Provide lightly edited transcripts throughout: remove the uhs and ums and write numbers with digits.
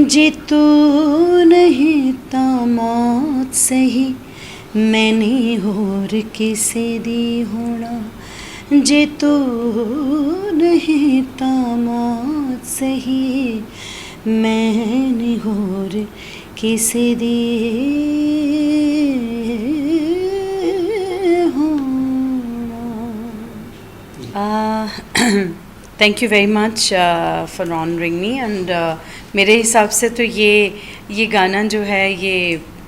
जे तू नहीं ता मौत सही मैंने होर किसे दी होना, जे तू नहीं ता मौत सही मैंने होर किसे दी होना। Thank you very much for honouring me and मेरे हिसाब से तो ये गाना जो है ये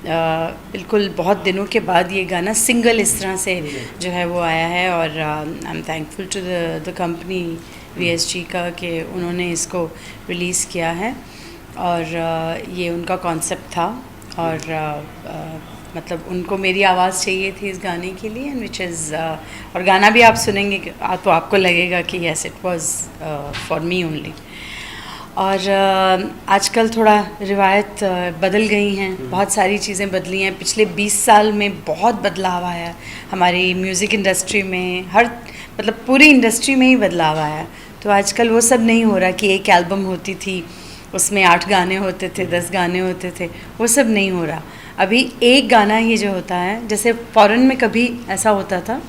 बिल्कुल बहुत दिनों के बाद ये गाना सिंगल इस तरह से जो है वो आया है और I am thankful to the company VSG का कि उन्होंने इसको रिलीज़ किया है और ये उनका कॉन्सेप्ट था और मतलब उनको मेरी आवाज़ चाहिए थी इस गाने के लिए एंड विच इज़ और गाना भी आप सुनेंगे तो आपको लगेगा कि yes it was for me only. और आजकल थोड़ा रिवायत बदल गई हैं, बहुत सारी चीज़ें बदली हैं। पिछले 20 साल में बहुत बदलाव आया है हमारी म्यूज़िक इंडस्ट्री में, हर मतलब पूरी इंडस्ट्री में ही बदलाव आया है। तो आजकल वो सब नहीं हो रहा कि एक एल्बम होती थी उसमें 8 गाने होते थे, 10 गाने होते थे, वो सब नहीं हो रहा। अभी एक गाना ही जो होता है, जैसे फॉरेन में कभी ऐसा होता था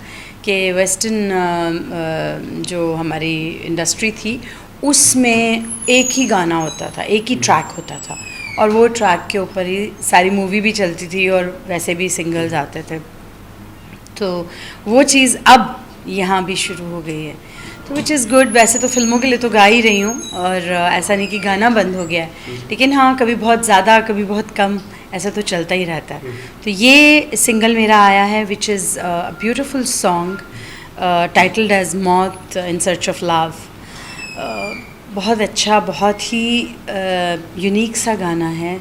कि वेस्टर्न जो हमारी इंडस्ट्री थी उसमें एक ही गाना होता था, एक ही ट्रैक होता था और वो ट्रैक के ऊपर ही सारी मूवी भी चलती थी और वैसे भी सिंगल्स आते थे। तो वो चीज़ अब यहाँ भी शुरू हो गई है, तो विच इज़ गुड। वैसे तो फिल्मों के लिए तो गा ही रही हूँ और ऐसा नहीं कि गाना बंद हो गया है, लेकिन हाँ कभी बहुत ज़्यादा कभी बहुत कम ऐसा तो चलता ही रहता है। तो ये सिंगल मेरा आया है which is a beautiful song titled as Maut in search of love. बहुत अच्छा, बहुत ही यूनिक सा गाना है।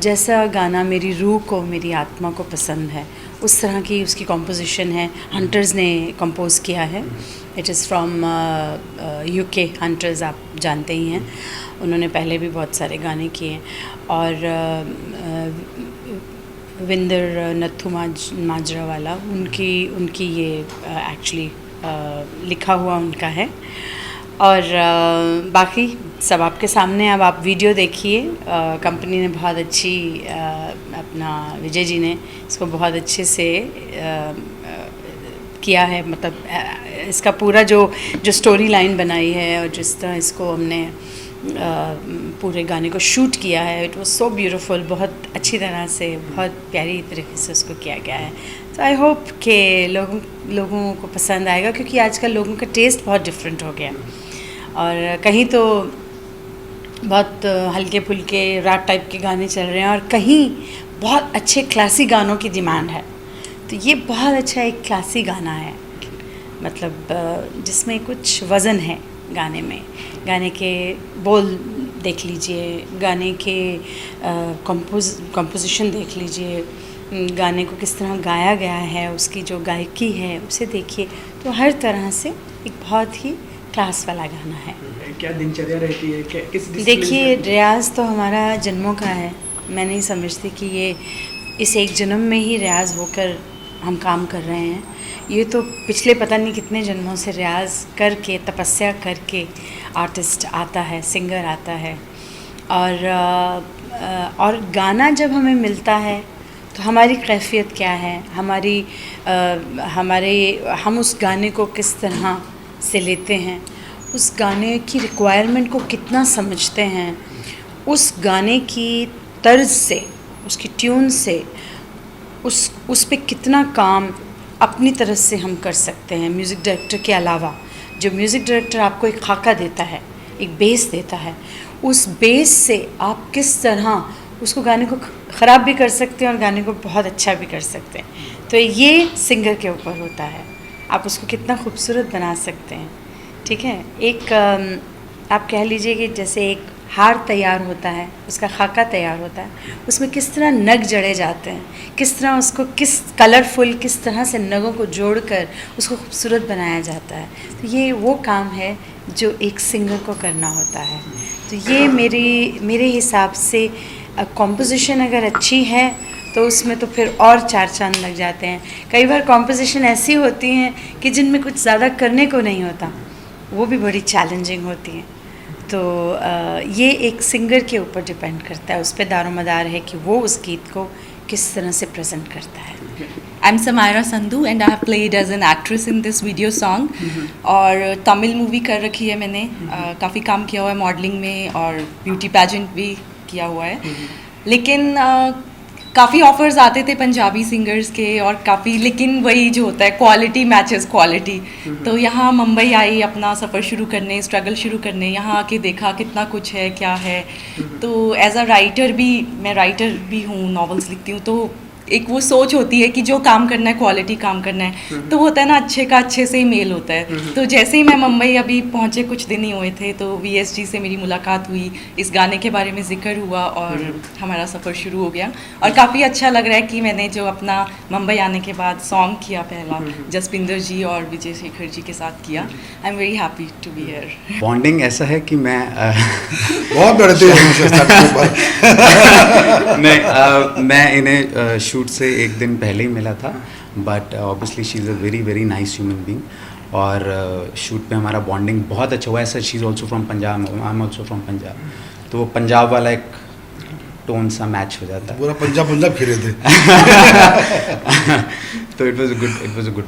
जैसा गाना मेरी रूह को, मेरी आत्मा को पसंद है उस तरह की उसकी कॉम्पोजिशन है। हंटर्स ने कंपोज किया है। It is from UK। Hunters आप जानते ही हैं, उन्होंने पहले भी बहुत सारे गाने किए हैं और विंदर नत्थु माजरा वाला उनकी ये एक्चुअली लिखा हुआ उनका है और बाकी सब आपके सामने। अब आप वीडियो देखिए, कंपनी ने बहुत अच्छी अपना विजय जी ने इसको बहुत अच्छे से किया है। मतलब इसका पूरा जो स्टोरी लाइन बनाई है और जिस तरह इसको हमने पूरे गाने को शूट किया है, इट वाज सो ब्यूटीफुल। बहुत अच्छी तरह से, बहुत प्यारी तरीके से उसको किया गया है। तो आई होप कि लोगों को पसंद आएगा, क्योंकि आजकल लोगों का टेस्ट बहुत डिफरेंट हो गया और कहीं तो बहुत हल्के फुल्के रैप टाइप के गाने चल रहे हैं और कहीं बहुत अच्छे क्लासी गानों की डिमांड है। तो ये बहुत अच्छा एक क्लासी गाना है, मतलब जिसमें कुछ वज़न है गाने में। गाने के बोल देख लीजिए, गाने के कंपोजिशन देख लीजिए, गाने को किस तरह गाया गया है, उसकी जो गायकी है उसे देखिए। तो हर तरह से एक बहुत ही क्लास वाला गाना है। क्या दिनचर्या रहती है, क्या किस देखिए, रियाज़ तो हमारा जन्मों का है। मैं नहीं समझती कि ये इस एक जन्म में ही रियाज़ होकर हम काम कर रहे हैं। ये तो पिछले पता नहीं कितने जन्मों से रियाज़ करके, तपस्या करके आर्टिस्ट आता है, सिंगर आता है। और गाना जब हमें मिलता है तो हमारी कैफियत क्या है, हम उस गाने को किस तरह से लेते हैं, उस गाने की रिक्वायरमेंट को कितना समझते हैं, उस गाने की तर्ज से, उसकी ट्यून से, उस पे कितना काम अपनी तरफ से हम कर सकते हैं। म्यूज़िक डायरेक्टर के अलावा जो म्यूज़िक डायरेक्टर आपको एक खाका देता है, एक बेस देता है, उस बेस से आप किस तरह उसको गाने को ख़राब भी कर सकते हैं और गाने को बहुत अच्छा भी कर सकते हैं। तो ये सिंगर के ऊपर होता है, आप उसको कितना खूबसूरत बना सकते हैं। ठीक है, एक आप कह लीजिए कि जैसे एक हार तैयार होता है, उसका खाका तैयार होता है, उसमें किस तरह नग जड़े जाते हैं, किस तरह उसको किस कलरफुल किस तरह से नगों को जोड़कर उसको खूबसूरत बनाया जाता है। तो ये वो काम है जो एक सिंगर को करना होता है। तो ये मेरे हिसाब से कॉम्पोजिशन अगर अच्छी है तो उसमें तो फिर और 4 चांद लग जाते हैं। कई बार कॉम्पोजिशन ऐसी होती हैं कि जिनमें कुछ ज़्यादा करने को नहीं होता, वो भी बड़ी चैलेंजिंग होती हैं। तो ये एक सिंगर के ऊपर डिपेंड करता है, उस पर दारोमदार है कि वो उस गीत को किस तरह से प्रेजेंट करता है। I'm Samaira Sandhu and I have played as an actress in this video song. और तमिल मूवी कर रखी है मैंने, काफ़ी काम किया हुआ है मॉडलिंग में और ब्यूटी पैजेंट भी किया हुआ है। लेकिन काफ़ी ऑफर्स आते थे पंजाबी सिंगर्स के और काफ़ी, लेकिन वही जो होता है क्वालिटी मैचेस क्वालिटी। तो यहाँ मुंबई आई अपना सफ़र शुरू करने, स्ट्रगल शुरू करने, यहाँ आके देखा कितना कुछ है क्या है। तो एज अ राइटर भी, मैं राइटर भी हूँ, नॉवेल्स लिखती हूँ, तो एक वो सोच होती है कि जो काम करना है क्वालिटी काम करना है, तो वो होता है ना अच्छे का अच्छे से ही मेल होता है। तो जैसे ही मैं मुंबई अभी पहुंचे, कुछ दिन ही हुए थे, तो VSG से मेरी मुलाकात हुई, इस गाने के बारे में जिक्र हुआ और हमारा सफ़र शुरू हो गया। और काफ़ी अच्छा लग रहा है कि मैंने जो अपना मुंबई आने के बाद सॉन्ग किया पहला, जसपिंदर जी और विजय शेखर जी के साथ किया। I am very happy to be here. Bonding ऐसा है कि मैं बहुत डरते हैं मैं इन्हें शूट से एक दिन पहले ही मिला था, but obviously she is a very very nice human being. और शूट पे हमारा बॉन्डिंग बहुत अच्छा हुआ है। Sir, she is also from Punjab, I am also from Punjab, तो वो पंजाब वाला एक टोन सा मैच हो जाता है। पूरा पंजाब खेले थे। तो इट वॉज अ गुड